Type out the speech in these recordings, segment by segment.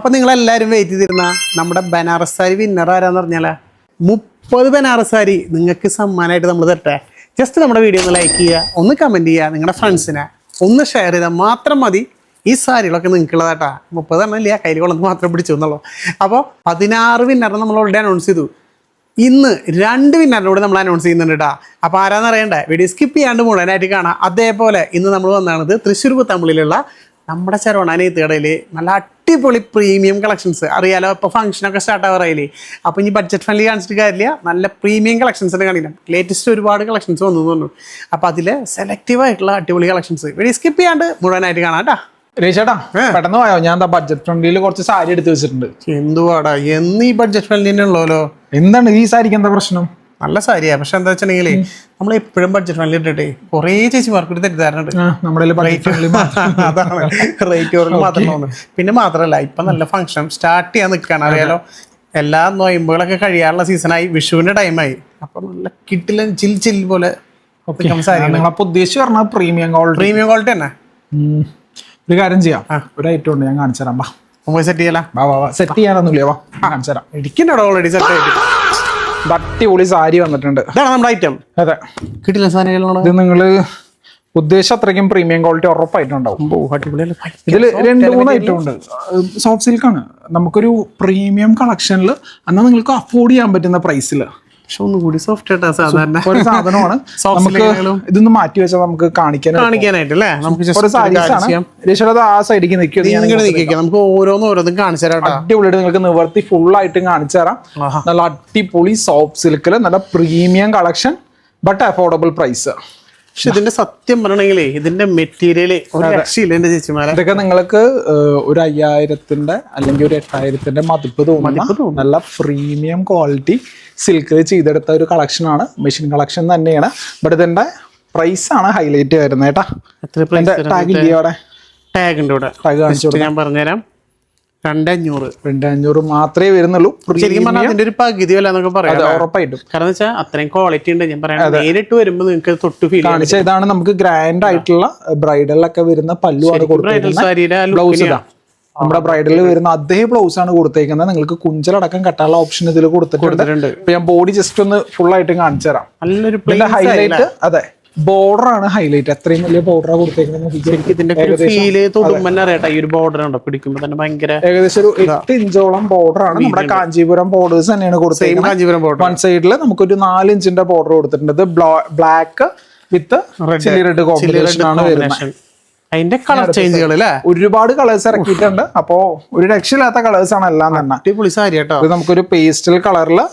അപ്പം നിങ്ങളെല്ലാവരും വെയിറ്റ് ചെയ്തിരുന്ന നമ്മുടെ ബനാറസ് സാരി വിന്നർ ആരാന്ന് പറഞ്ഞാൽ 30 ബനാറസ് സാരി നിങ്ങൾക്ക് സമ്മാനമായിട്ട് നമ്മൾ തരട്ടെ. ജസ്റ്റ് നമ്മുടെ വീഡിയോ ഒന്ന് ലൈക്ക് ചെയ്യുക, ഒന്ന് കമൻറ്റ് ചെയ്യുക, നിങ്ങളുടെ ഫ്രണ്ട്സിനെ ഒന്ന് ഷെയർ ചെയ്താൽ മാത്രം മതി. ഈ സാരികളൊക്കെ നിങ്ങൾക്കുള്ളതാട്ടാ. 30 എണ്ണമില്ല, കയ്യിൽ കൊള്ളത് മാത്രം പിടിച്ചു എന്നുള്ളൂ. അപ്പോൾ 16 വിന്നറിനെ നമ്മൾ ഓൾറെഡി അനൗൺസ് ചെയ്തു. ഇന്ന് 2 വിന്നറിനോട് നമ്മൾ അനൗൺസ് ചെയ്യുന്നുണ്ട് കേട്ടോ. അപ്പോൾ ആരാന്ന് അറിയണ്ടേ? വീഡിയോ സ്കിപ്പ് ചെയ്യാണ്ട് മുഴുവനായിട്ട് കാണാം. അതേപോലെ ഇന്ന് നമ്മൾ വന്നതാണത് തൃശ്ശൂർ പുത്തമ്പള്ളിയിലുള്ള നമ്മുടെ ചരവണാനേത്ത് കടയിൽ നല്ല അടിപൊളി പ്രീമിയം കളക്ഷൻസ്. അറിയാലോ, ഇപ്പോൾ ഫംഗ്ഷനൊക്കെ സ്റ്റാർട്ട് ആവാറായില്ലേ. അപ്പോൾ ഇനി ബഡ്ജറ്റ് ഫ്രണ്ട്ലി കാണിച്ചിട്ട് കാര്യമില്ല, നല്ല പ്രീമിയം കളക്ഷൻസിനെ കാണിക്കണം. ലേറ്റസ്റ്റ് ഒരുപാട് കളക്ഷൻസ് വന്നു തോന്നുന്നു. അപ്പോൾ അതിൽ സെലക്റ്റീവ് ആയിട്ടുള്ള അടിപൊളി കളക്ഷൻസ് വീഡിയോ സ്കിപ്പ് ചെയ്യാണ്ട് മുഴുവനായിട്ട് കാണാം കേട്ടോ. രേഷേട്ടാ പെട്ടെന്ന് പോയോ? ഞാൻ ബഡ്ജറ്റ് ഫ്രണ്ട്ലിയിൽ കുറച്ച് സാരി എടുത്ത് വെച്ചിട്ടുണ്ട്. എന്തുവാടാ എന്ന് ഈ ബഡ്ജറ്റ് ഫ്രണ്ട്ലി തന്നെ ഉള്ളല്ലോ. എന്താണ് ഈ സാരിക്ക് എന്താ പ്രശ്നം? നല്ല സാരിയാ, പക്ഷെ എന്താ വെച്ചിട്ടുണ്ടെങ്കിൽ നമ്മൾ എപ്പോഴും ബഡ്ജറ്റ് ഫ്രണ്ട്ലി ഇട്ടിട്ടേ കുറേ ചേച്ചിമാർക്ക് ഒരു തെറ്റിദ്ധാരണയുണ്ട്. നമ്മുടെ അതാണ് റേറ്റ് കുറഞ്ഞ് മാത്രം തോന്നുന്നു. പിന്നെ മാത്രമല്ല, ഇപ്പൊ നല്ല ഫംഗ്ഷൻ സ്റ്റാർട്ട് ചെയ്യാൻ നിൽക്കുകയാണ്. അറിയാലോ, എല്ലാ നൊയമ്പുകളൊക്കെ കഴിയാനുള്ള സീസണായി, വിഷുവിന്റെ ടൈമായി. അപ്പൊ നല്ല കിട്ടില്ല ചിൽ പോലെ നിങ്ങളപ്പോ ഉദ്ദേശിച്ച് പറഞ്ഞ പ്രീമിയം ക്വാളിറ്റി തന്നെ. ഒരു കാര്യം ചെയ്യാം, ഒരു ഐറ്റം ഉണ്ട്, ഞാൻ കാണിച്ചു തരാം. സെറ്റ് ചെയ്യല സെറ്റ് ചെയ്യാനൊന്നുമില്ല, വാ കാണിച്ചു തരാം. ഇരിക്കുന്നുണ്ടോ ഓൾറെഡി സെറ്റ് ആയിട്ട്? അടിപൊളി സാരി വന്നിട്ടുണ്ട്. ഇതാണ് നമ്മുടെ ഐറ്റം. അതെ, കിട്ടില്ല സാരികളാണ്. ഇത് നിങ്ങള് ഉദ്ദേശിച്ച അത്രയ്ക്കും പ്രീമിയം ക്വാളിറ്റി ഉറപ്പായിട്ടുണ്ടാവും. ഇതിൽ 2-3 ഐറ്റം ഉണ്ട്. സോഫ്റ്റ് സിൽക്കാണ്. നമുക്കൊരു പ്രീമിയം കളക്ഷനിൽ എന്നാൽ നിങ്ങൾക്ക് അഫോർഡ് ചെയ്യാൻ പറ്റുന്ന പ്രൈസിൽ പക്ഷെ ഒന്നുകൂടി സോഫ്റ്റ് ആയിട്ടാ സാധാരണ ഒരു സാധനമാണ്. നമുക്ക് ഇതൊന്ന് മാറ്റി വെച്ചാൽ നമുക്ക് കാണിക്കാനായിട്ടല്ലേ. ആ സൈഡിലേക്ക് നിൽക്കുക, നമുക്ക് ഓരോന്നും കാണിച്ചു തരാം. അടിപൊളിയായിട്ട് നിങ്ങൾക്ക് നിവർത്തി ഫുൾ ആയിട്ട് കാണിച്ചു തരാം. നല്ല അടിപൊളി സോഫ്റ്റ് സിൽക്കിൽ നല്ല premium collection, but affordable price. പക്ഷെ ഇതിന്റെ സത്യം പറയണെങ്കിലേ ഇതിന്റെ മെറ്റീരിയൽ ചേച്ചിമാരെ, ഇതൊക്കെ നിങ്ങൾക്ക് ഒരു 5000-ന്റെ അല്ലെങ്കിൽ ഒരു 8000-ന്റെ മതിപ്പ് തോന്നുന്നു. നല്ല പ്രീമിയം ക്വാളിറ്റി സിൽക്കിൽ ചെയ്തെടുത്ത ഒരു കളക്ഷനാണ്. മെഷീൻ കളക്ഷൻ തന്നെയാണ്. ബട്ട് ഇതിന്റെ പ്രൈസ് ആണ് ഹൈലൈറ്റ് വരുന്നത് കേട്ടാ. ടാഗ് ഇല്ലേ അവിടെ? ടാഗ് ഉണ്ട് ഇവിടെ, ടാഗ് കാണിച്ചു ഞാൻ പറഞ്ഞുതരാം. 2500 മാത്രമേ വരുന്നുള്ളൂ. ശരിക്കും പറഞ്ഞാൽ അതിന്റെ ഒരു പകുതി വില എന്നൊക്കെ പറയാം ഉറപ്പായിട്ടും. കാരണം വെച്ചാൽ അത്രയും ക്വാളിറ്റി ഉണ്ട്. ഞാൻ പറയാം, നേരിട്ട് വരുമ്പോൾ നിങ്ങൾക്ക് തൊട്ട് ഫീൽ കാണിച്ച ഇതാണ് നമുക്ക് ഗ്രാൻഡ് ആയിട്ടുള്ള ബ്രൈഡലൊക്കെ വരുന്ന പല്ലുവാണ് കൊടുത്തിരിക്കുന്നത്. ബ്ലൗസ് ഇതാ നമ്മുടെ ബ്രൈഡലിൽ വരുന്ന അതേ ബ്ലൗസ് ആണ് കൊടുത്തേക്കുന്നത്. നിങ്ങൾക്ക് കുഞ്ചലടക്കം കെട്ടാനുള്ള ഓപ്ഷൻ ഇതിൽ കൊടുത്തിട്ടുണ്ട്. ഇപ്പൊ ഞാൻ ബോഡി ജസ്റ്റ് ഒന്ന് ഫുൾ ആയിട്ട് കാണിച്ചു തരാം. നല്ലൊരു ഹൈലൈറ്റ് അതെ ബോർഡർ ആണ് ഹൈലൈറ്റ്. അത്രയും വലിയ ബോർഡർ കൊടുത്തേക്കുന്നത്. ഏകദേശം ഒരു 8 ഇഞ്ചോളം ബോർഡർ ആണ്. നമ്മുടെ കാഞ്ചീപുരം ബോർഡേഴ്സ് തന്നെയാണ് കൊടുത്തേക്കുന്നത്. വൺ സൈഡിൽ നമുക്കൊരു 4 ഇഞ്ചിന്റെ ബോർഡർ കൊടുത്തിട്ടുണ്ട്. ഇത് black with chilli red combination ആണ് വരുന്നത്. അതിന്റെ കളർ ചേഞ്ചുകൾ ഒരുപാട് കളേഴ്സ് ഇറക്കിയിട്ടുണ്ട്. അപ്പോ ഒരു രക്ഷയില്ലാത്ത കളേഴ്സ് ആണ് എല്ലാം തന്നെ. അടിപൊളി സാരി കേട്ടോ. ഇത് നമുക്കൊരു പേസ്റ്റൽ കളറില്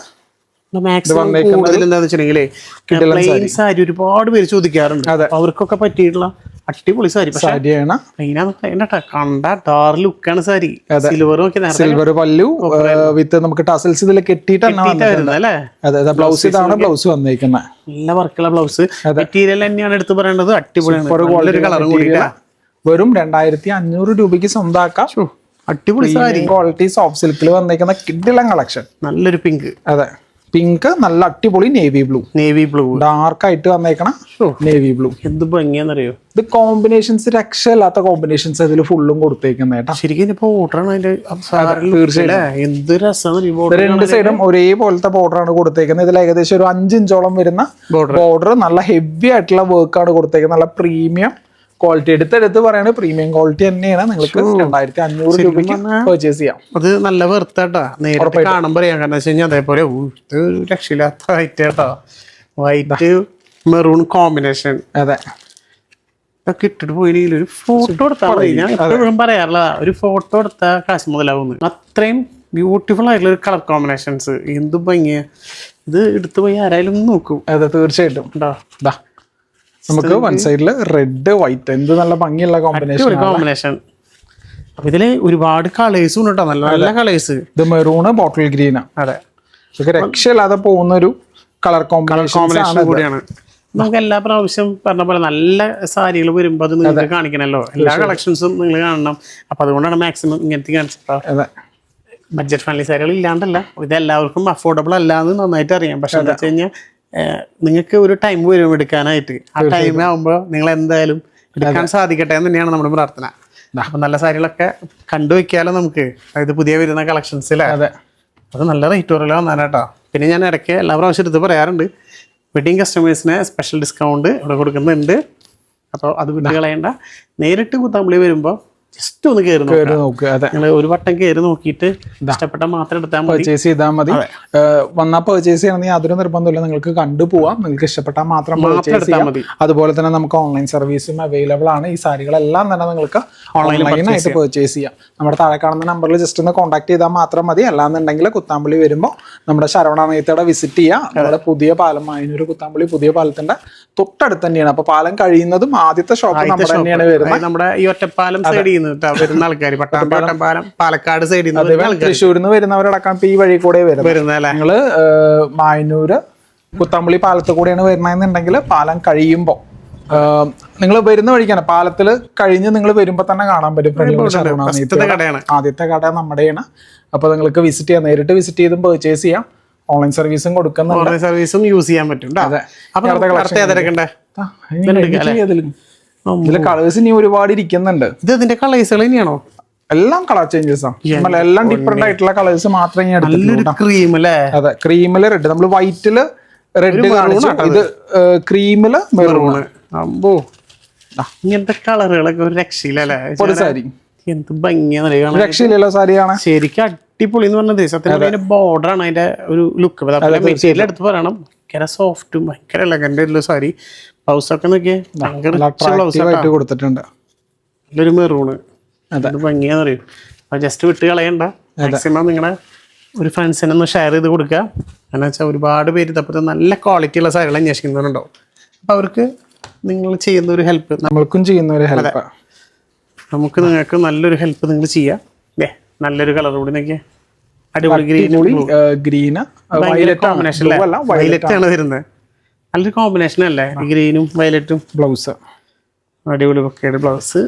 സാരി ഒരുപാട് പേര് ചോദിക്കാറുണ്ട്. അവർക്കൊക്കെ പറ്റിയിട്ടുള്ള അടിപൊളി സാരി. കണ്ട ഡാർ ലുക്കാണ് സാരി. സിൽവർ പല്ലു വിത്ത് നമുക്ക് ടസൽസ് ഇതിൽ കെട്ടിയിട്ടാണ് ബ്ലൗസ്. ഇതാണ് ബ്ലൗസ് വന്നിരിക്കുന്നത്. നല്ല വർക്കുള്ള ബ്ലൗസ്. മെറ്റീരിയൽ തന്നെയാണ് എടുത്ത് പറയേണ്ടത്. അടിപൊളിയാണ്. കളറും കൂടി വെറും 2500 രൂപയ്ക്ക് സ്വന്തമാക്കാം. അടിപൊളി സാരി ക്വാളിറ്റി സോഫ്റ്റ് സിൽക്കിൽ വന്നിരിക്കുന്ന കിഡിലൻ കളക്ഷൻ. നല്ലൊരു പിങ്ക്. അതെ, പിങ്ക് നല്ല അടിപൊളി നേവി ബ്ലൂ ഡാർക്ക് ആയിട്ട് വന്നേക്കണം. നേവി ബ്ലൂ എന്ത് ഭംഗിയാന്നറിയോ. ഇത് കോമ്പിനേഷൻസ് രക്ഷയില്ലാത്ത കോമ്പിനേഷൻസ് ഇതിൽ ഫുള്ളും കൊടുത്തേക്കുന്നേട്ടാ. ശരിക്കും എന്ത് രസം. 2 സൈഡും ഒരേപോലത്തെ ബോർഡർ ആണ് കൊടുത്തേക്കുന്നത്. ഇതിൽ ഏകദേശം ഒരു 5 ഇഞ്ചോളം വരുന്ന ബോർഡർ. നല്ല ഹെവി ആയിട്ടുള്ള വർക്കാണ് കൊടുത്തേക്കുന്നത്. നല്ല പ്രീമിയം ക്വാളിറ്റി. എടുത്ത് പറയുന്നത് പ്രീമിയം ക്വാളിറ്റി തന്നെയാണ്. നിങ്ങൾക്ക് 2500 രൂപയ്ക്ക് പർച്ചേസ് ചെയ്യാം. അത് നല്ല വെറുത്താട്ടാ. നേരിട്ട് കാണുമ്പോൾ അറിയാം. കാരണം വെച്ച് കഴിഞ്ഞാൽ അതേപോലെ ഇത് രക്ഷയില്ലാത്ത വൈറ്റ് കേട്ടോ. White maroon combination. അതെ, ഇതൊക്കെ ഇട്ടിട്ട് പോയില്ലെങ്കിൽ ഒരു ഫോട്ടോ എടുത്താൽ മതി. ഞാൻ എപ്പോഴും പറയാറില്ല, ഒരു ഫോട്ടോ എടുത്താൽ കാശ് മുതലാവുന്നു. അത്രയും ബ്യൂട്ടിഫുൾ ആയിട്ടുള്ള ഒരു കളർ കോമ്പിനേഷൻസ്. എന്ത് ഭംഗിയാ. ഇത് എടുത്തു പോയി ആരായാലും നോക്കും. അതെ, തീർച്ചയായിട്ടും. നമുക്ക് വൺ സൈഡില് റെഡ് വൈറ്റ് എന്ത് നല്ല ഭംഗിയുള്ള കോമ്പിനേഷൻ. അപ്പൊ ഇതില് ഒരുപാട് കളേഴ്സും കേട്ടോ. നല്ല നല്ല കളേഴ്സ്. ഇത് മെറൂണ് ബോട്ടിൽ ഗ്രീനാ. അതെ, ഇതൊക്കെ രക്ഷയില്ലാതെ പോകുന്ന ഒരു കളർ കോമ്പിനേഷൻ കൂടിയാണ്. നമുക്ക് എല്ലാ പ്രാവശ്യം പറഞ്ഞ പോലെ നല്ല സാരികൾ വരുമ്പോൾ അത് നിങ്ങൾക്ക് കാണിക്കണല്ലോ. എല്ലാ കളക്ഷൻസും നിങ്ങൾ കാണണം. അപ്പൊ അതുകൊണ്ടാണ് മാക്സിമം ഇങ്ങനത്തെ കാണിച്ചത്. ബഡ്ജറ്റ് ഫ്രണ്ട്ലി സാരികൾ ഇല്ലാണ്ടല്ല, ഇത് എല്ലാവർക്കും അഫോർഡബിൾ അല്ല എന്ന് നന്നായിട്ട് അറിയാം. പക്ഷെ എന്താ വെച്ച് കഴിഞ്ഞാൽ നിങ്ങൾക്ക് ഒരു ടൈം വരും എടുക്കാനായിട്ട്. ആ ടൈം ആകുമ്പോൾ നിങ്ങൾ എന്തായാലും എടുക്കാൻ സാധിക്കട്ടെ എന്ന് തന്നെയാണ് നമ്മുടെ പ്രാർത്ഥന. അപ്പൊ നല്ല സാരികളൊക്കെ കണ്ടുവെക്കാലോ നമുക്ക്, അതായത് പുതിയ വരുന്ന കളക്ഷൻസിലെ. അതെ, അത് നല്ല റേറ്റ് കുറവില്ല വന്നാലാട്ടോ. പിന്നെ ഞാൻ ഇടയ്ക്ക് എല്ലാ പ്രാവശ്യം എടുത്ത് പറയാറുണ്ട്, വെഡിങ് കസ്റ്റമേഴ്സിന് സ്പെഷ്യൽ ഡിസ്കൗണ്ട് ഇവിടെ കൊടുക്കുന്നുണ്ട്. അപ്പോൾ അത് വിട്ട് കളയണ്ട. നേരിട്ട് കുത്താമ്പുള്ളി വരുമ്പോൾ ജസ്റ്റ് ഒന്ന് കയറി നോക്കുക. അതെ, നിങ്ങൾ ഒരു വട്ടം കയറി നോക്കിയിട്ട് ഇഷ്ടപ്പെട്ട മാത്രം എടുത്താൽ മതി, പർച്ചേസ് ചെയ്താൽ മതി. വന്നാൽ പർച്ചേസ് ചെയ്യണമെങ്കിൽ യാതൊരു നിർബന്ധമില്ല, നിങ്ങൾക്ക് കണ്ടുപോവാം. നിങ്ങൾക്ക് ഇഷ്ടപ്പെട്ടാൽ മാത്രം പർച്ചേസ് ചെയ്യാം. അതുപോലെ തന്നെ നമുക്ക് ഓൺലൈൻ സർവീസും അവൈലബിൾ ആണ്. ഈ സാരികളെല്ലാം തന്നെ നിങ്ങൾക്ക് ഓൺലൈനായിട്ട് പർച്ചേസ് ചെയ്യാം. നമ്മുടെ താഴെ കാണുന്ന നമ്പറിൽ ജസ്റ്റ് ഒന്ന് കോൺടാക്ട് ചെയ്താൽ മാത്രം മതി. അല്ലാന്നുണ്ടെങ്കിൽ കുത്താമ്പുള്ളി വരുമ്പോൾ നമ്മുടെ ശരവണ നെയ്ത്തട വിസിറ്റ് ചെയ്യാം. നമ്മുടെ പുതിയ പാലം മായന്നൂർ കുത്താമ്പുള്ളി പുതിയ പാലത്തിന്റെ തൊട്ടടുത്ത് തന്നെയാണ്. അപ്പൊ പാലം കഴിയുന്നതും ആദ്യത്തെ ഷോപ്പ് നമ്മുടെ തന്നെയാണ് വരുന്നത്. നമ്മുടെ ഈ ഒറ്റപ്പാലം സൈഡ് വരുന്ന ആൾക്കാർ, പട്ടാമ്പാലം പാലക്കാട് സൈഡിൽ നിന്ന് തൃശ്ശൂരിൽ നിന്ന് വരുന്നവരടക്കം ഈ വഴി കൂടെ വരുന്നത്. നിങ്ങള് മായന്നൂര് കുത്താമ്പുള്ളി പാലത്ത് കൂടെയാണ് വരുന്നതെന്നുണ്ടെങ്കിൽ പാലം കഴിയുമ്പോൾ നിങ്ങൾ വരുന്ന വഴിക്കാണ്, പാലത്തിൽ കഴിഞ്ഞ് നിങ്ങൾ വരുമ്പോൾ തന്നെ കാണാൻ പറ്റും. ആദ്യത്തെ കട നമ്മുടെയാണ്. അപ്പൊ നിങ്ങൾക്ക് വിസിറ്റ് ചെയ്യാം, നേരിട്ട് വിസിറ്റ് ചെയ്തും പർച്ചേസ് ചെയ്യാം. ഓൺലൈൻ സർവീസും കൊടുക്കുന്നുണ്ട്, ഓൺലൈൻ സർവീസും യൂസ് ചെയ്യാൻ പറ്റും. ഇതിലെ കളേഴ്സ് ഇനി ഒരുപാട് ഇരിക്കുന്നുണ്ട്. ഇത് ഇതിന്റെ കളേഴ്സുകൾ തന്നെയാണോ? എല്ലാം കളർ ചേഞ്ചസ് ആണ്, എല്ലാം ഡിഫറെന്റ് ആയിട്ടുള്ള കളേഴ്സ് മാത്രമേ എടുത്തിട്ടുള്ളൂ. ക്രീം അല്ലേ? അതെ, ക്രീമില് റെഡ്, നമ്മൾ വൈറ്റില് റെഡ് കാണിച്ചു, ഇത് ക്രീമില് മെറൂണ്. അമ്പോ, ഇങ്ങനത്തെ കളറുകളൊക്കെ ഒരു രക്ഷയിലല്ലേ സാരി. എന്ത് ഭംഗിയാന്ന്, രക്ഷയില്ലല്ലോ സാരിയാണ്. ശരിക്കും അടിപൊളി എന്ന് പറഞ്ഞത്. സത്യം അതിന്റെ ബോർഡർ ആണ് അതിന്റെ ഒരു ലുക്ക്. മെറ്റീരിയൽ എടുത്ത് പറയണം, ഭയങ്കര സോഫ്റ്റും ഭയങ്കര എലഗന്റ് ആയിട്ടുള്ള സാരി. ബ്ലൗസ് ഒക്കെ നോക്കിയേ, ഭയങ്കര കൊടുത്തിട്ടുണ്ട്. നല്ലൊരു മെറൂണ്, ഭംഗിയാന്ന് പറയും. അപ്പൊ ജസ്റ്റ് വിട്ട് കളയണ്ട, മാക്സിമം നിങ്ങളുടെ ഒരു ഫ്രണ്ട്സിനെ ഒന്ന് ഷെയർ ചെയ്ത് കൊടുക്കുക. എന്ന് വെച്ചാൽ ഒരുപാട് പേര് ഇതപ്പത്തെ നല്ല ക്വാളിറ്റി ഉള്ള സാരികൾ അന്വേഷിക്കുന്നവരുണ്ടാവും. അപ്പൊ അവർക്ക് നിങ്ങൾ ചെയ്യുന്ന ഒരു ഹെൽപ്പ് നമ്മൾക്കും ചെയ്യുന്ന ഒരു ഹെൽപ്പ്, നമുക്ക് നിങ്ങൾക്ക് നല്ലൊരു ഹെൽപ്പ് നിങ്ങൾ ചെയ്യാം. നല്ലൊരു കളർ കൂടി നോക്കിയാൽ അടിപൊളി ഗ്രീന് വയലറ്റ് ആണ് വരുന്നത്. നല്ലൊരു കോമ്പിനേഷൻ അല്ലേ, ഗ്രീനും വയലറ്റും. ബ്ലൗസ് അടിപൊളി ബൊക്കെയുടെ ബ്ലൗസ്.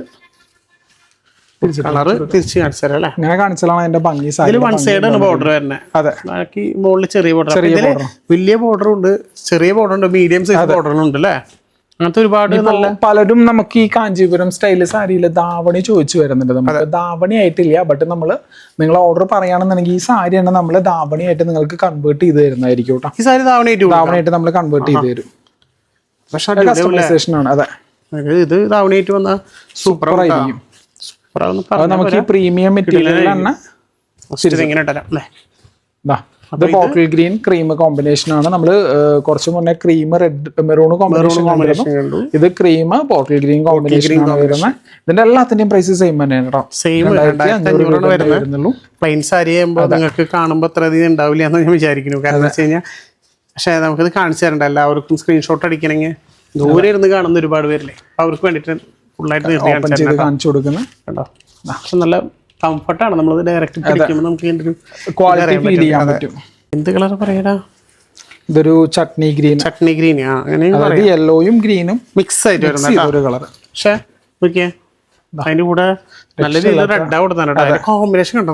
കളറ് തിരിച്ച് കാണിച്ചാലേ അല്ലേ, അങ്ങനെ കാണിച്ചാലാണ് അതിന്റെ ഭംഗി. വൺ സൈഡ് ആണ് ബോർഡർ വരുന്നത്. അതെ, ബാക്കി മുകളിൽ ചെറിയ ബോർഡർ, വലിയ ബോർഡറും ഉണ്ട്, ചെറിയ ബോർഡർ ഉണ്ട്, മീഡിയം സൈസ് ബോർഡറും ഉണ്ട് അല്ലേ. അങ്ങനത്തെ ഒരുപാട് നല്ല പലരും നമുക്ക് ഈ കാഞ്ചീപുരം സ്റ്റൈല് സാരിയിൽ ധാവണി ചോദിച്ചു വരുന്നുണ്ട്. നമുക്ക് ധാവണി ആയിട്ടില്ല, ബട്ട് നിങ്ങൾ ഓർഡർ പറയുകയാണെന്നുണ്ടെങ്കിൽ ഈ സാരിയാണ് നമ്മൾ ധാവണി ആയിട്ട് നിങ്ങൾക്ക് കൺവേർട്ട് ചെയ്ത് തരുന്നതായിരിക്കും കേട്ടോ. ഈ സാരി ധാവണിയായിട്ട് നമ്മൾ കൺവേർട്ട് ചെയ്ത് തരും. കസ്റ്റമൈസേഷൻ ആണ്. അതെ, ഇത് ധാവണിയായിട്ട് വന്ന സൂപ്പർ ആയിരിക്കും. നമുക്ക് ഈ പ്രീമിയം മെറ്റീരിയൽ തന്നെ ഇത് ബോട്ടിൽ ഗ്രീൻ ക്രീം കോമ്പിനേഷൻ ആണ്. നമ്മള് കുറച്ച് മുന്നേ ക്രീം റെഡ് മെറൂൺ കോമ്പിനേഷൻ കണ്ടിരുന്നു. ഇത് ക്രീം ബോട്ടിൽ ഗ്രീൻ കോമ്പിനേഷൻ ആണ് വരുന്നത്. ഇതിന്റെ എല്ലാത്തിന്റെയും പ്രൈസ് സെയിം തന്നെയാണ് കേട്ടോ. പ്ലെയിൻ സാരി ആകുമ്പോൾ നിങ്ങൾക്ക് കാണുമ്പോൾ അത്ര അധികം ഉണ്ടാവില്ല എന്ന് ഞാൻ വിചാരിക്കുന്നു. കാരണം വെച്ച് കഴിഞ്ഞാൽ പക്ഷെ നമുക്കിത് കാണിച്ചു തരണ്ട, എല്ലാവർക്കും സ്ക്രീൻഷോട്ട് അടിക്കണമെങ്കിൽ ദൂരെ ഇരുന്ന് കാണുന്ന ഒരുപാട് പേരില്ലേ, അവർക്ക് വേണ്ടിട്ട് ഫുള്ളായിട്ട് കാണിച്ചു കൊടുക്കുന്നത് കേട്ടോ. പക്ഷെ നല്ല കംഫർട്ടാണ്, നമ്മളത് ഡയറക്റ്റ് പിടിക്കുമ്പോൾ നമുക്ക് ഇതിന്റെ ക്വാളിറ്റി ഫീൽ ചെയ്യാൻ പറ്റും. എന്ത് കളർ പറയാ, ഇതൊരു ചട്നി ഗ്രീൻ. ചട്നി ഗ്രീൻ അങ്ങനെ യെല്ലോയും ഗ്രീനും മിക്സ് ആയിട്ട് വരുന്ന ഒരു കളർ. പക്ഷെ അതിന്റെ കൂടെ നല്ല രീതിയിൽ റെഡ് കൊടുത്താണ് കോമ്പിനേഷൻ കണ്ടോ.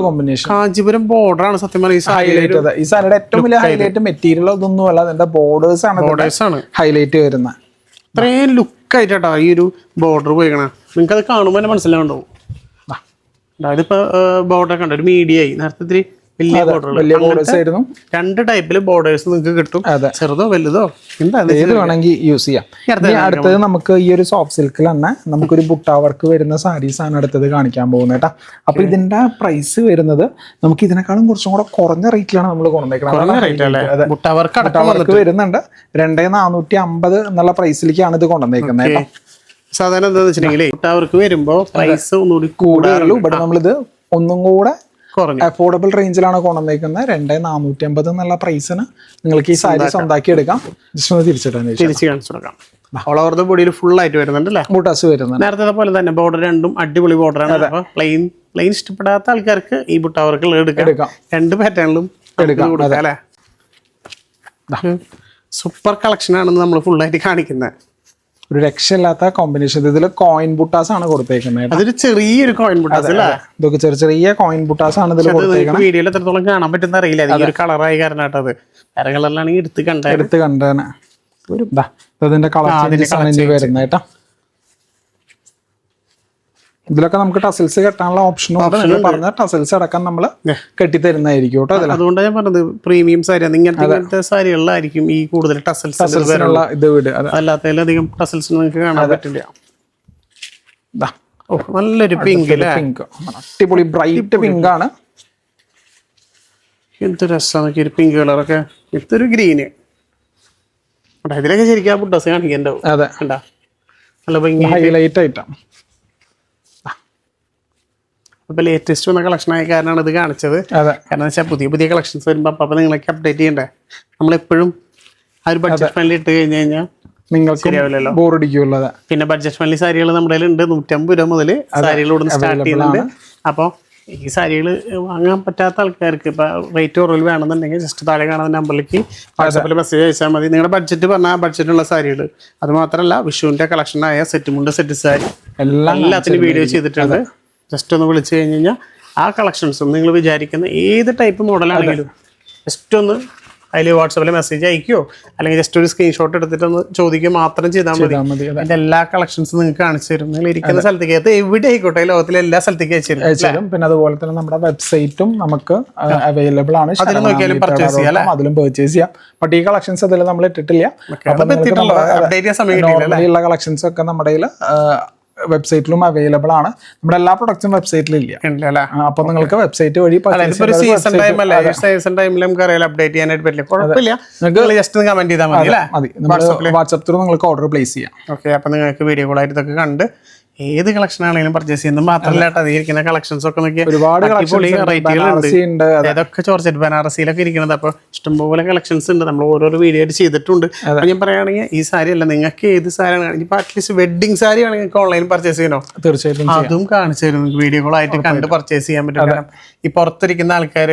കോമ്പിനേഷൻ കാഞ്ചീപുരം ബോർഡർ ആണ് സത്യം പറഞ്ഞാൽ ഈ സാരിയുടെ ഏറ്റവും വലിയ ഹൈലൈറ്റ്. മെറ്റീരിയൽ ഒന്നും അല്ല, അതിന്റെ ബോർഡേഴ്സ് ആണ് ഹൈലൈറ്റ് വരുന്നത്. ഇത്രയും ലുക്കായിട്ടോ ഈ ഒരു ബോർഡർ പോയിക്കണ, നിങ്ങൾക്ക് അത് കാണുമ്പോൾ തന്നെ മനസ്സിലാവുണ്ടാവും. ഇതിപ്പോ ബോർഡർ കണ്ട ഒരു മീഡിയായി, നേരത്തെ ഇത്തിരി വലിയ ബോർഡേഴ്സ് ആയിരുന്നു. രണ്ട് ടൈപ്പില് ബോർഡേഴ്സ് നിങ്ങൾക്ക് കിട്ടും, ചെറുതോ വലുതോ ഏത് വേണമെങ്കിൽ യൂസ് ചെയ്യാം. അടുത്തത് നമുക്ക് ഈ ഒരു സോഫ്റ്റ് സിൽക്കിൽ തന്നെ നമുക്കൊരു ബുട്ട വർക്ക് വരുന്ന സാരീസ് ആണ് അടുത്തത് കാണിക്കാൻ പോകുന്നത് കേട്ടോ. അപ്പൊ ഇതിന്റെ പ്രൈസ് വരുന്നത് നമുക്ക് ഇതിനേക്കാളും കുറച്ചും കൂടെ കുറഞ്ഞ റേറ്റിലാണ് നമ്മൾ കൊണ്ടുവന്നേക്കുന്നത്. ബുട്ട വർക്ക് വരുന്നുണ്ട് 2450 എന്നുള്ള പ്രൈസിലേക്കാണ് ഇത് കൊണ്ടുവന്നേക്കുന്നത് കേട്ടോ. സാധാരണ എന്താന്ന് വെച്ചിട്ടുണ്ടെങ്കിൽ അവർക്ക് വരുമ്പോ പ്രൈസ് ഒന്നുകൂടി കൂടുതലുള്ളൂ. ഇവിടെ നമ്മളിത് ഒന്നും കൂടെ അഫോർഡബിൾ റേഞ്ചിലാണ് കൊണ്ടുവന്നേക്കുന്നത്. 2450 എന്നുള്ള പ്രൈസിന് നിങ്ങൾക്ക് ഈ സാരി സ്വന്താക്കി എടുക്കാം. ജസ്റ്റ് ഒന്ന് തിരിച്ചു കാണിച്ചു കൊടുക്കാം. ഓൾ ഓവർ ദ ബോഡിയിൽ ഫുൾ ആയിട്ട് വരുന്നുണ്ട് അല്ലേ, ബൂട്ടാസ് വരുന്നുണ്ട്. നേരത്തെ പോലെ തന്നെ ബോർഡർ രണ്ടും അടിപൊളി ബോർഡറാണ്. അപ്പൊ പ്ലെയിൻ ഇഷ്ടപ്പെടാത്ത ആൾക്കാർക്ക് ഈ ബുട്ട വർക്ക് എടുക്കാം. രണ്ട് പാറ്റേണിലും എടുക്കാം അല്ലേ. സൂപ്പർ കളക്ഷൻ ആണെന്ന് നമ്മൾ ഫുൾ ആയിട്ട് കാണിക്കുന്നത്. ഒരു രക്ഷയില്ലാത്ത കോമ്പിനേഷൻ. ഇതിൽ കോയിൻ ബുട്ടാസ് ആണ് കൊടുത്തേക്കുന്നത്. അതൊരു ചെറിയൊരു കോയിൻ ബുട്ടാസ് അല്ലേ, ഇതൊക്കെ ചെറിയ കോയിൻ ബുട്ടാസ് ആണ് ഇതിൽ കൊടുത്തേക്കുന്നത്. വീഡിയോയിൽ എത്രത്തോളം കാണാൻ പറ്റുന്ന അറിയില്ല, ഒരു കളറായി കാരണം കേട്ടോ. അത് വേറെ കളറിലാണെങ്കിൽ എടുത്ത് കണ്ടാണ് ഇതിന്റെ കളർ ചേഞ്ചസ് ആണ് വരുന്നത് കേട്ടോ. ഇതിലൊക്കെ നമുക്ക് ടസൽസ് കെട്ടാനുള്ള ഓപ്ഷനും പറഞ്ഞ ടസൽസ് അടക്കം നമ്മൾ കെട്ടിത്തരുന്നതായിരിക്കും കേട്ടോ. അതുകൊണ്ടാണ് ഞാൻ പറഞ്ഞത് പ്രീമിയം സാരി ഇങ്ങനത്തെ സാരികളിലായിരിക്കും ഈ കൂടുതൽ ടസൽസിനുള്ള ഇത് വീട്. അല്ലാത്തതിലധികം ടസൽസ് നിങ്ങൾക്ക് കാണാൻ പറ്റില്ല. നല്ലൊരു പിങ്ക് പിങ്ക്, അടിപൊളി ബ്രൈറ്റ് പിങ്ക് ആണ്. എന്ത് രസമാണ് ഒരു പിങ്ക് കളറൊക്കെ. ഇതൊരു ഗ്രീന് ഇതിലൊക്കെ ശരിക്കും ബുഡ്ഡസ് കാണിക്കണ്ടാവും. അതെ, നല്ല ഭംഗി ഹൈലൈറ്റ് ആയിട്ടാണ്. ഇപ്പൊ ലേറ്റസ്റ്റ് വന്ന കളക്ഷൻ ആയ കാരണമാണ് ഇത് കാണിച്ചത്. കാരണം വെച്ചാൽ പുതിയ പുതിയ കളക്ഷൻസ് വരുമ്പോ അപ്പൊ നിങ്ങളൊക്കെ അപ്ഡേറ്റ് ചെയ്യണ്ടേ. നമ്മളെപ്പോഴും ആ ഒരു ബഡ്ജറ്റ് ഫ്രണ്ട്ലി ഇട്ട് കഴിഞ്ഞ് കഴിഞ്ഞാൽ നിങ്ങൾക്ക് ശരിയാവില്ലല്ലോ, ബോറടിക്കുള്ളൂ. പിന്നെ ബഡ്ജറ്റ് ഫ്രണ്ട്ലി സാരികൾ നമ്മുടെ ഉണ്ട് 150 രൂപ മുതൽ സാരികൾ ഇവിടെ സ്റ്റാർട്ട് ചെയ്യുന്നുണ്ട്. അപ്പോൾ ഈ സാരികൾ വാങ്ങാൻ പറ്റാത്ത ആൾക്കാർക്ക് ഇപ്പൊ റേറ്റ് കുറവിൽ വേണമെന്നുണ്ടെങ്കിൽ ജസ്റ്റ് താഴെ കാണുന്ന നമ്പറിലേക്ക് വാട്സാപ്പിൽ മെസ്സേജ് അയച്ചാൽ മതി. നിങ്ങളുടെ ബഡ്ജറ്റ് പറഞ്ഞാൽ ബഡ്ജറ്റുള്ള സാരികൾ. അത് മാത്രമല്ല വിഷുവിന്റെ കളക്ഷനായ സെറ്റ് മുണ്ട്, സെറ്റ് സാരി എല്ലാത്തിനും വീഡിയോ ചെയ്തിട്ടുണ്ട്. ജസ്റ്റ് ഒന്ന് വിളിച്ചു കഴിഞ്ഞ് കഴിഞ്ഞാൽ ആ കളക്ഷൻസും നിങ്ങൾ വിചാരിക്കുന്ന ഏത് ടൈപ്പ് മോഡലാണെങ്കിലും ജസ്റ്റ് ഒന്ന് അതിൽ വാട്സാപ്പിൽ മെസ്സേജ് അയക്കുകയോ അല്ലെങ്കിൽ ജസ്റ്റ് ഒരു സ്ക്രീൻഷോട്ട് എടുത്തിട്ടൊന്ന് ചോദിക്കുക മാത്രം ചെയ്താൽ മതി. അതിന്റെ എല്ലാ കളക്ഷൻസും നിങ്ങൾക്ക് കാണിച്ചു തരും. നിങ്ങൾ ഇരിക്കുന്ന സ്ഥലത്തേക്ക് അത് എവിടെ ആയിക്കോട്ടെ ലോകത്തിലെ എല്ലാ സ്ഥലത്തേക്ക് അയച്ചു തരും. പിന്നെ അതുപോലെ തന്നെ നമ്മുടെ വെബ്സൈറ്റും നമുക്ക് അവൈലബിൾ ആണ്. അതിൽ നോക്കിയാലും പർച്ചേസ് ചെയ്യാം, അതിലും പർച്ചേസ് ചെയ്യാം. ബട്ട് ഈ കളക്ഷൻസ് അതിൽ നമ്മൾ ഇട്ടിട്ടില്ല. ഉള്ള കളക്ഷൻസ് ഒക്കെ നമ്മുടെ വെബ്സൈറ്റിലും അവൈലബിൾ ആണ്. നമ്മുടെ എല്ലാ പ്രൊഡക്ട്സും വെബ്സൈറ്റിൽ ഇല്ല. അപ്പൊ നിങ്ങൾക്ക് വെബ്സൈറ്റ് വഴി വാട്സാപ്പ് ത്രൂ നിങ്ങൾക്ക് ഓർഡർ പ്ലേസ് ചെയ്യാം. ഓക്കെ, അപ്പൊ നിങ്ങൾക്ക് വീഡിയോ കോൾ ആയിട്ട് ഇതൊക്കെ കണ്ട് ഏത് കളക്ഷൻ ആണെങ്കിലും പർച്ചേസ് ചെയ്യുന്നത് മാത്രമല്ല അതിരിക്കുന്ന കളക്ഷൻസ് ഒക്കെ നോക്കിയാൽ ഒരുപാട് റേറ്റുകളുണ്ട്. അതൊക്കെ ചോർച്ചറ്റ് ബനാറസിയിലൊക്കെ ഇരിക്കുന്നത്. അപ്പൊ ഇഷ്ടംപോലെ കളക്ഷൻസ് ഉണ്ട്. നമ്മൾ ഓരോരോ വീഡിയോ ആയിട്ട് ചെയ്തിട്ടുണ്ട്. ഞാൻ പറയുകയാണെങ്കിൽ ഈ സാരി അല്ല, നിങ്ങൾക്ക് ഏത് സാരിയാണ് ഇപ്പൊ അറ്റ്ലീസ്റ്റ് വെഡിങ് സാരി ആണെങ്കിൽ നിങ്ങൾക്ക് ഓൺലൈൻ പർച്ചേസ് ചെയ്യണോ, തീർച്ചയായിട്ടും അതും കാണിച്ചു തരും. വീഡിയോ കോൾ ആയിട്ട് കണ്ട് പർച്ചേസ് ചെയ്യാൻ പറ്റും. കാരണം ഈ പുറത്തിരിക്കുന്ന ആൾക്കാർ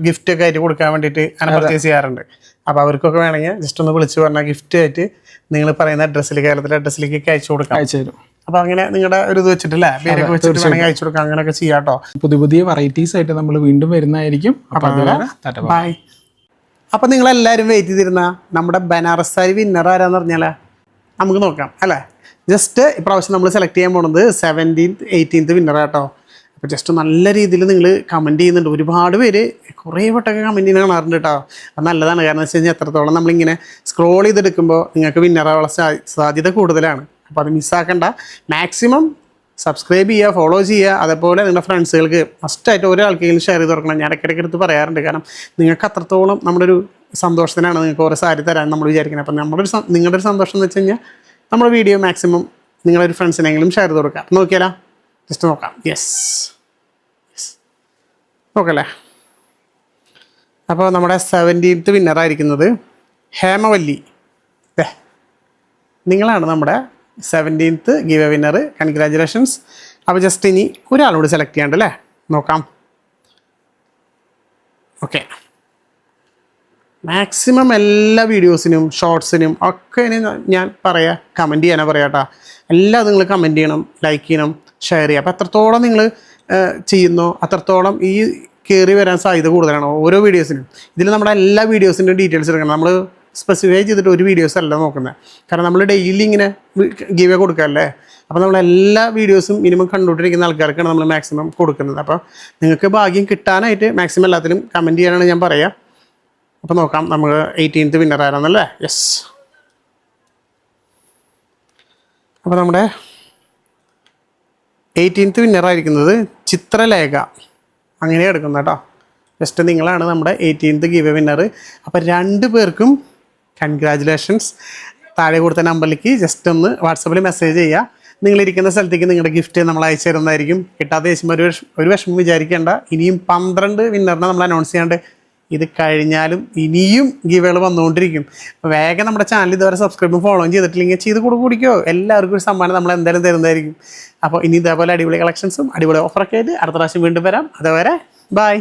ഗിഫ്റ്റ് ഒക്കെ ആയിട്ട് കൊടുക്കാൻ വേണ്ടിയിട്ട് അങ്ങനെ പർച്ചേസ് ചെയ്യാറുണ്ട്. അപ്പൊ അവർക്കൊക്കെ വേണമെങ്കിൽ ജസ്റ്റ് ഒന്ന് വിളിച്ച് പറഞ്ഞാൽ ഗിഫ്റ്റ് ആയിട്ട് നിങ്ങൾ പറയുന്ന അഡ്രസ്സിൽ, കേരളത്തിലെ അഡ്രസ്സിലേക്ക് അയച്ചു കൊടുക്കാം. അപ്പൊ അങ്ങനെ നിങ്ങളുടെ ഒരു ഇത് വെച്ചിട്ടില്ലേ പേരൊക്കെ വെച്ചിട്ട് വേണമെങ്കിൽ അയച്ചു കൊടുക്കാം. അങ്ങനെയൊക്കെ ചെയ്യാട്ടോ. പുതിയ വെറൈറ്റീസ് ആയിട്ട് നമ്മൾ വീണ്ടും വരുന്നതായിരിക്കും. ബൈ. അപ്പൊ നിങ്ങളെല്ലാവരും വെയിറ്റ് ചെയ്തിരുന്ന നമ്മുടെ ബനാറസ് സാരി വിന്നർ ആരാന്ന് പറഞ്ഞാലേ നമുക്ക് നോക്കാം അല്ലേ. ജസ്റ്റ് ഇപ്രാവശ്യം നമ്മൾ സെലക്ട് ചെയ്യാൻ പോണത് 17th 18th വിന്നറാട്ടോ. അപ്പോൾ ജസ്റ്റ് നല്ല രീതിയിൽ നിങ്ങൾ കമൻറ്റ് ചെയ്യുന്നുണ്ട്. ഒരുപാട് പേര് കുറേ വട്ടമൊക്കെ കമൻറ്റ് ചെയ്യുന്ന കാണാറുണ്ട് കേട്ടോ. അത് നല്ലതാണ്. കാരണം വെച്ച് കഴിഞ്ഞാൽ എത്രത്തോളം നമ്മളിങ്ങനെ സ്ക്രോൾ ചെയ്തെടുക്കുമ്പോൾ നിങ്ങൾക്ക് വിന്നറാവാനുള്ള സാധ്യത കൂടുതലാണ്. അപ്പോൾ അത് മിസ്സാക്കണ്ട. മാക്സിമം സബ്സ്ക്രൈബ് ചെയ്യുക, ഫോളോ ചെയ്യുക. അതേപോലെ നിങ്ങളുടെ ഫ്രണ്ട്സുകൾക്ക് മസ്റ്റായിട്ട് ഒരാൾക്കെങ്കിലും ഷെയർ ചെയ്ത് തുറക്കണം. ഞാൻ ഇടയ്ക്കിടയ്ക്ക് എടുത്ത് പറയാറുണ്ട്. കാരണം നിങ്ങൾക്ക് അത്രത്തോളം നമ്മുടെ ഒരു സന്തോഷത്തിനാണ് നിങ്ങൾക്ക് ഓരോ സാരി തരാൻ നമ്മൾ വിചാരിക്കുന്നത്. അപ്പം നിങ്ങളുടെ ഒരു സന്തോഷം എന്ന് വെച്ച് കഴിഞ്ഞാൽ നമ്മുടെ വീഡിയോ മാക്സിമം നിങ്ങളൊരു ഫ്രണ്ട്സിനെങ്കിലും ഷെയർ ചെയ്ത് കൊടുക്കാം. നോക്കിയാലോ, ജസ്റ്റ് നോക്കാം. യെസ് നോക്കല്ലേ. അപ്പോൾ നമ്മുടെ 17th വിന്നറായിരിക്കുന്നത് ഹേമവല്ലി. നിങ്ങളാണ് നമ്മുടെ 17th give A winner. Congratulations. അപ്പോൾ ജസ്റ്റ് ഇനി ഒരാളോട് സെലക്ട് ചെയ്യാണ്ടല്ലേ, നോക്കാം. ഓക്കെ, മാക്സിമം എല്ലാ വീഡിയോസിനും ഷോർട്സിനും ഒക്കെ ഇനി ഞാൻ കമൻറ്റ് ചെയ്യാനാ പറയാം കേട്ടോ. എല്ലാം നിങ്ങൾ കമൻറ്റ് ചെയ്യണം, ലൈക്ക് ചെയ്യണം, ഷെയർ ചെയ്യുക. അപ്പോൾ എത്രത്തോളം നിങ്ങൾ ചെയ്യുന്നോ അത്രത്തോളം ഈ കയറി വരാൻ സാധ്യത കൂടുതലാണ് ഓരോ വീഡിയോസിനും. ഇതിൽ നമ്മുടെ എല്ലാ വീഡിയോസിൻ്റെ ഡീറ്റെയിൽസ് എടുക്കണം. നമ്മൾ സ്പെസിഫൈ ചെയ്തിട്ട് ഒരു വീഡിയോസ് അല്ല നോക്കുന്നത്. കാരണം നമ്മൾ ഡെയിലി ഇങ്ങനെ ഗീവ് കൊടുക്കാമല്ലേ. അപ്പോൾ നമ്മളെല്ലാ വീഡിയോസും മിനിമം കണ്ടുകൊണ്ടിരിക്കുന്ന ആൾക്കാർക്കാണ് നമ്മൾ മാക്സിമം കൊടുക്കുന്നത്. അപ്പോൾ നിങ്ങൾക്ക് ഭാഗ്യം കിട്ടാനായിട്ട് മാക്സിമം എല്ലാത്തിനും കമൻറ്റ് ചെയ്യാനാണ് ഞാൻ പറയുക. അപ്പോൾ നോക്കാം നമ്മൾ 18th വിന്നർ ആരാന്നല്ലേ. യെസ്, അപ്പോൾ നമ്മുടെ 18th വിന്നറായിരിക്കുന്നത് ചിത്രലേഖ. അങ്ങനെ എടുക്കുന്നത് കേട്ടോ. ജസ്റ്റ് നിങ്ങളാണ് നമ്മുടെ 18th ഗിവ് എ വിന്നർ. അപ്പോൾ 2 പേർക്കും കൺഗ്രാജുലേഷൻസ്. താഴെ കൊടുത്ത നമ്പറിലേക്ക് ജസ്റ്റ് ഒന്ന് വാട്സപ്പിൽ മെസ്സേജ് ചെയ്യുക. നിങ്ങളിരിക്കുന്ന സ്ഥലത്തേക്ക് നിങ്ങളുടെ ഗിഫ്റ്റ് നമ്മൾ അയച്ചു തരുന്നതായിരിക്കും. കിട്ടാത്ത ശേഷം ഒരു വിഷമം വിചാരിക്കേണ്ട. ഇനിയും 12 വിന്നറിനെ നമ്മൾ അനൗൺസ് ചെയ്യാണ്ട് ഇത് കഴിഞ്ഞാലും ഇനിയും ഗിവേകൾ വന്നുകൊണ്ടിരിക്കും. അപ്പോൾ വേഗം നമ്മുടെ ചാനൽ ഇതുവരെ സബ്സ്ക്രൈബും ഫോളോയും ചെയ്തിട്ടില്ലെങ്കിൽ ചെയ്ത് കൂടിക്കോ. എല്ലാവർക്കും ഒരു സമ്മാനം നമ്മൾ എന്തായാലും തരുന്നതായിരിക്കും. അപ്പോൾ ഇനി ഇതേപോലെ അടിപൊളി കളക്ഷൻസും അടിപൊളി ഓഫറൊക്കെ ആയിട്ട് അടുത്ത പ്രാവശ്യം വീണ്ടും വരാം. അതുവരെ ബൈ.